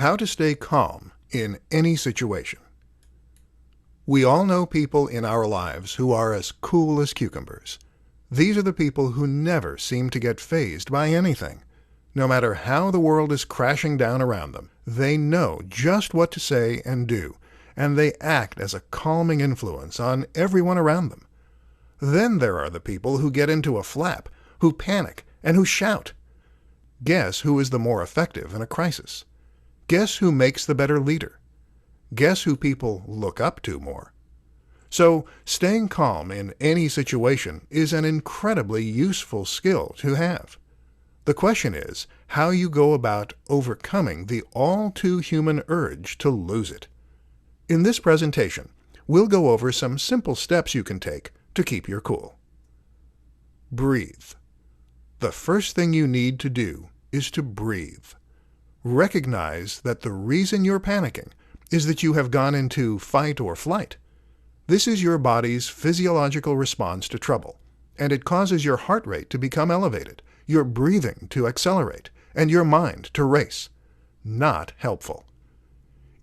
How to stay calm in any situation. We all know people in our lives who are as cool as cucumbers. These are the people who never seem to get fazed by anything. No matter how the world is crashing down around them, they know just what to say and do, and they act as a calming influence on everyone around them. Then there are the people who get into a flap, who panic, and who shout. Guess who is the more effective in a crisis? Guess who makes the better leader? Guess who people look up to more? So, staying calm in any situation is an incredibly useful skill to have. The question is how you go about overcoming the all-too-human urge to lose it. In this presentation, we'll go over some simple steps you can take to keep your cool. Breathe. The first thing you need to do is to breathe. Recognize that the reason you're panicking is that you have gone into fight or flight. This is your body's physiological response to trouble, and it causes your heart rate to become elevated, your breathing to accelerate, and your mind to race. Not helpful.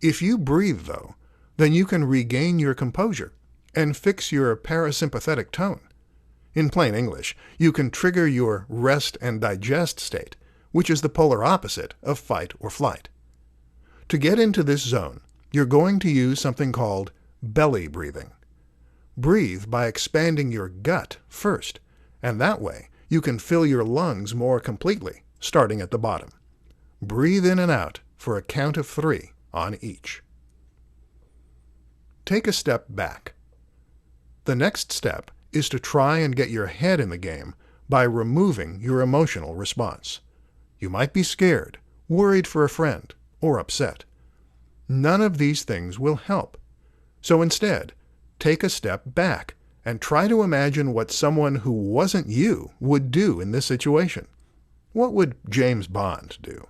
If you breathe, though, then you can regain your composure and fix your parasympathetic tone. In plain English, you can trigger your rest and digest state, which is the polar opposite of fight or flight. To get into this zone, you're going to use something called belly breathing. Breathe by expanding your gut first, and that way you can fill your lungs more completely, starting at the bottom. Breathe in and out for a count of 3 on each. Take a step back. The next step is to try and get your head in the game by removing your emotional response. You might be scared, worried for a friend, or upset. None of these things will help. So instead, take a step back and try to imagine what someone who wasn't you would do in this situation. What would James Bond do?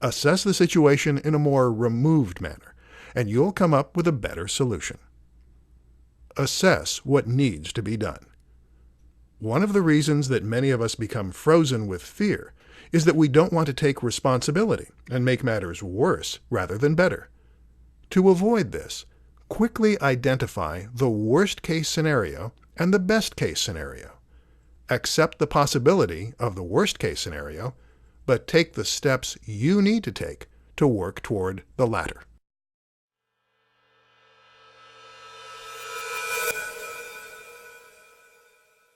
Assess the situation in a more removed manner, and you'll come up with a better solution. Assess what needs to be done. One of the reasons that many of us become frozen with fear is that we don't want to take responsibility and make matters worse rather than better. To avoid this, quickly identify the worst-case scenario and the best-case scenario. Accept the possibility of the worst-case scenario, but take the steps you need to take to work toward the latter.